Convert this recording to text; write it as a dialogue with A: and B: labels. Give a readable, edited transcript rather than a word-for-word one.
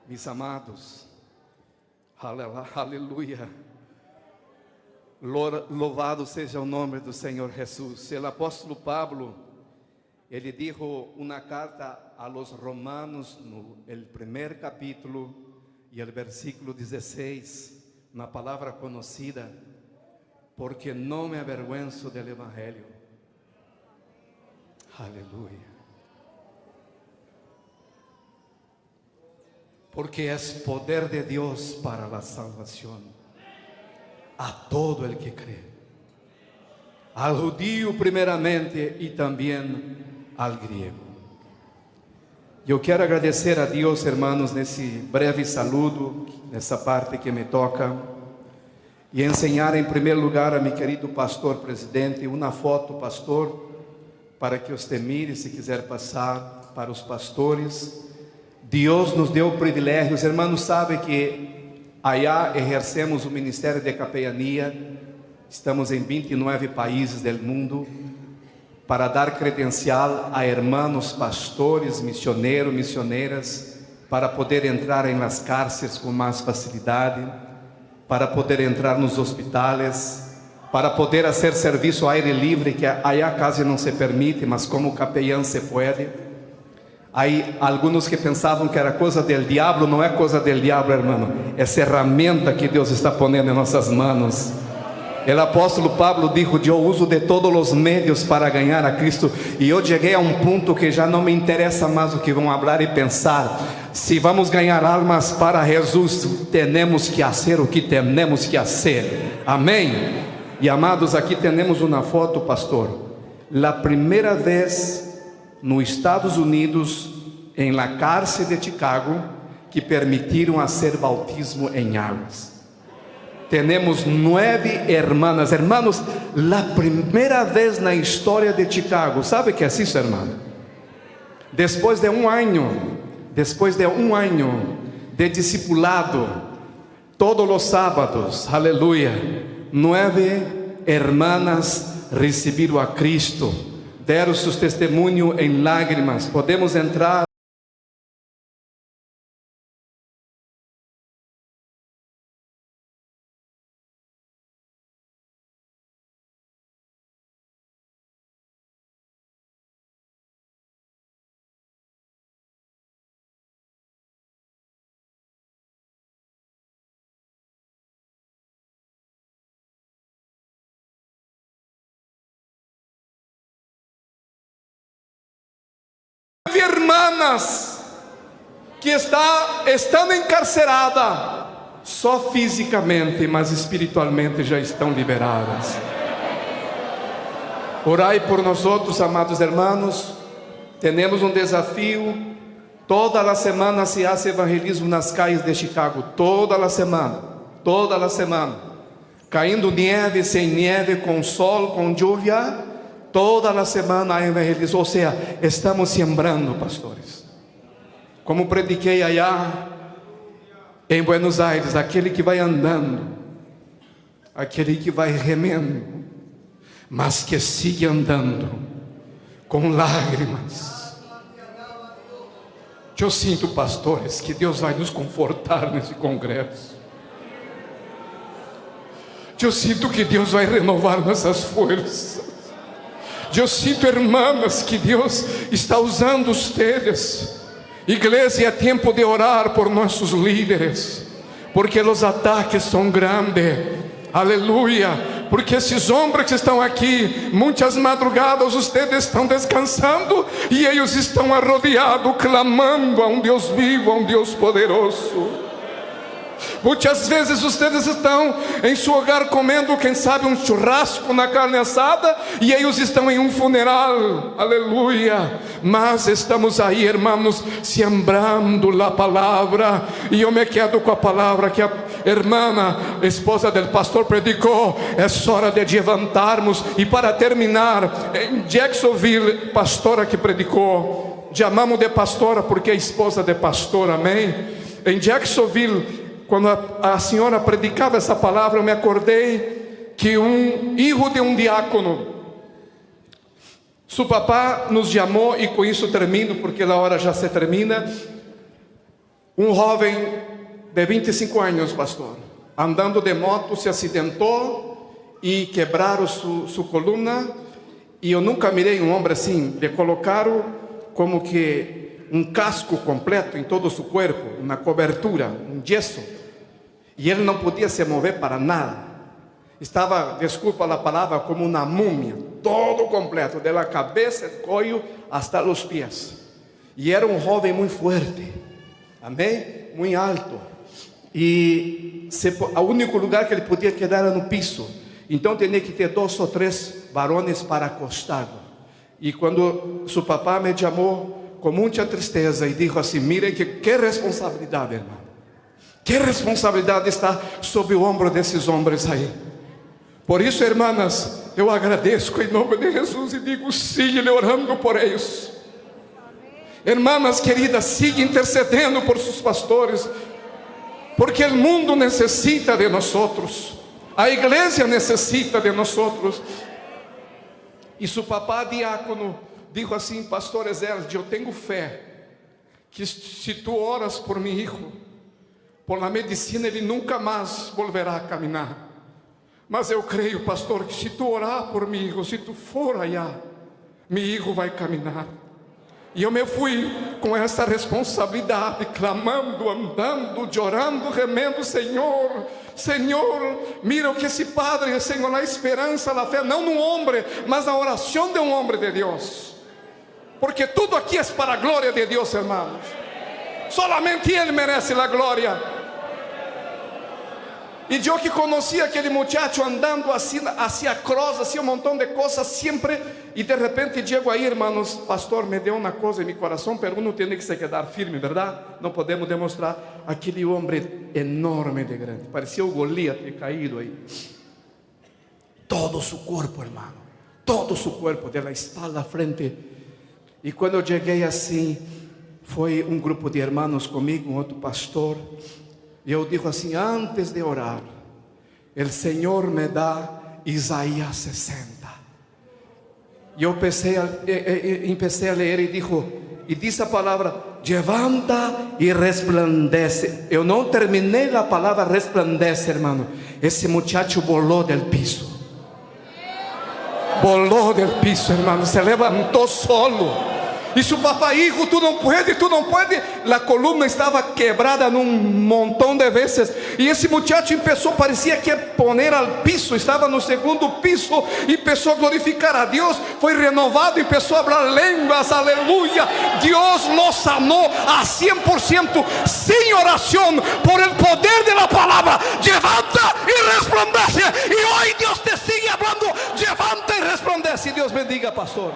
A: Mis amados, aleluia, louvado seja o nome do Senhor Jesus. O apóstolo Pablo, ele dijo uma carta a los romanos no el primer capítulo e el versículo 16, uma palavra conhecida, porque não me avergüenzo del evangelho. Aleluia. Porque es poder de Dios para la salvación a todo el que cree, al judío primeramente y también al griego. Eu quero agradecer a Deus, hermanos, nesse breve saludo, nessa parte que me toca, e ensinar em primeiro lugar a meu querido pastor presidente uma foto, pastor, para que você mire, se quiser passar para os pastores. Deus nos deu privilégios, hermanos, sabe que allá exercemos o ministério de capelania, estamos em 29 países do mundo, para dar credencial a hermanos pastores, missioneiros, missioneiras, para poder entrar em las cárceles com mais facilidade, para poder entrar nos hospitais, para poder fazer serviço ao aire livre, que allá quase não se permite, mas como capelão se pode. Aí alguns que pensavam que era coisa del diabo, não é coisa del diabo, irmão, é ferramenta que Deus está ponendo em nossas mãos. O apóstolo Pablo dijo: eu uso de todos os meios para ganhar a Cristo. E eu cheguei a um ponto que já não me interessa mais o que vão falar e pensar. Se vamos ganhar almas para Jesus, temos que fazer o que temos que fazer. Amém? E amados, aqui temos uma foto, pastor. A primeira vez nos Estados Unidos, em la cárcel de Chicago, que permitiram fazer bautismo em águas. Temos 9 hermanas, hermanos, a primeira vez na história de Chicago. ¿Sabe que é isso, irmão? Depois de um ano de discipulado, todos os sábados, aleluia, 9 hermanas receberam a Cristo, deram seus testemunhos em lágrimas. Podemos entrar. Irmãs que estão encarceradas só fisicamente, mas espiritualmente já estão liberadas. Orai por nós outros, amados irmãos. Temos um desafio. Toda a semana se faz evangelismo nas calles de Chicago. Toda a semana. Caindo neve, sem neve, com sol, com lluvia. Toda a semana há evangelismo. Ou seja, estamos sembrando, pastores. Como prediquei allá em Buenos Aires, aquele que vai andando, aquele que vai remendo, mas que sigue andando com lágrimas. Eu sinto, pastores, que Deus vai nos confortar nesse congresso. Eu sinto que Deus vai renovar nossas forças. Eu sinto, irmãs, que Deus está usando ustedes. Igreja, é tempo de orar por nossos líderes, porque os ataques são grandes. Aleluia. Porque esses homens que estão aqui, muitas madrugadas, ustedes estão descansando e eles estão arrodeados, clamando a um Deus vivo, a um Deus poderoso. Muitas vezes vocês estão em seu hogar comendo, quem sabe, um churrasco na carne assada, e eles estão em um funeral, aleluia. Mas estamos aí, irmãos, sembrando a palavra. E eu me quedo com a palavra que a irmã, esposa do pastor, predicou. É hora de levantarmos. E para terminar, em Jacksonville, pastora que predicou, chamamos de pastora porque é esposa de pastor, amém? Em Jacksonville, quando a senhora predicava essa palavra, eu me acordei que um filho de um diácono, seu papá nos chamou, e com isso termino, porque a hora já se termina. Un joven de 25 años, pastor, andando de moto, se acidentou e quebraram sua coluna. E eu nunca mirei um homem assim. Le colocaram como que um casco completo em todo o seu corpo, uma cobertura, um gesso. E ele não podia se mover para nada. Estava, desculpa a palavra, como uma múmia, todo completo, da cabeça, cuello, hasta os pés. E era um jovem muito forte, amém? Muito alto. E o único lugar que ele podia quedar era no piso. Então tinha que ter 2 ou 3 varones para acostá-lo. E quando seu papá me chamou com muita tristeza e disse assim: miren que responsabilidade, irmão. Que responsabilidade está sobre o ombro desses homens aí. Por isso, irmãs, eu agradeço em nome de Jesus e digo: siga orando por eles. Irmãs queridas, siga intercedendo por seus pastores, porque o mundo necessita de nós. A igreja necessita de nós. E seu papá diácono disse assim: pastor Ezequiel, eu tenho fé que se tu oras por meu filho, por la medicina ele nunca mais volverá a caminhar. Mas eu creio, pastor, que se tu orar por meu filho, se tu for allá, meu filho vai caminhar. E eu me fui com essa responsabilidade, clamando, andando, chorando, remendo: Senhor, Senhor, mira o que esse padre, Senhor, a esperança, a fé, não num homem, mas na oração de um homem de Deus. Porque tudo aqui é para a glória de Deus, irmãos. Solamente Ele merece a glória. E eu que conhecia aquele muchacho andando assim, hacia cruz, assim um montão de coisas sempre, e de repente chego aí, irmãos, pastor, me deu uma coisa em meu coração, pero uno tem que se quedar firme, verdade? Não podemos demonstrar aquele homem enorme de grande, parecia o Goliat caído aí. Todo o seu corpo, irmão, todo o seu corpo, de la espalda à frente. E quando eu cheguei assim, foi um grupo de irmãos comigo, um outro pastor. E eu digo assim: antes de orar, o Senhor me dá Isaías 60. E eu empecé a ler e diz a palavra: levanta e resplandece. Eu não terminei a palavra resplandece, irmão. Esse muchacho volou del piso. Volou del piso, irmão. Se levantou solo. E seu papá: hijo, tu não pode. A coluna estava quebrada num montão de vezes. E esse muchacho começou, parecia que poner al piso. Estava no segundo piso e começou a glorificar a Deus. Foi renovado e começou a falar línguas. Aleluia. Deus lo sanou a 100%, sem oração, por el poder de la palavra. Levanta e resplandece. E hoje Deus te sigue falando: levanta e resplandece. Deus bendiga, pastor.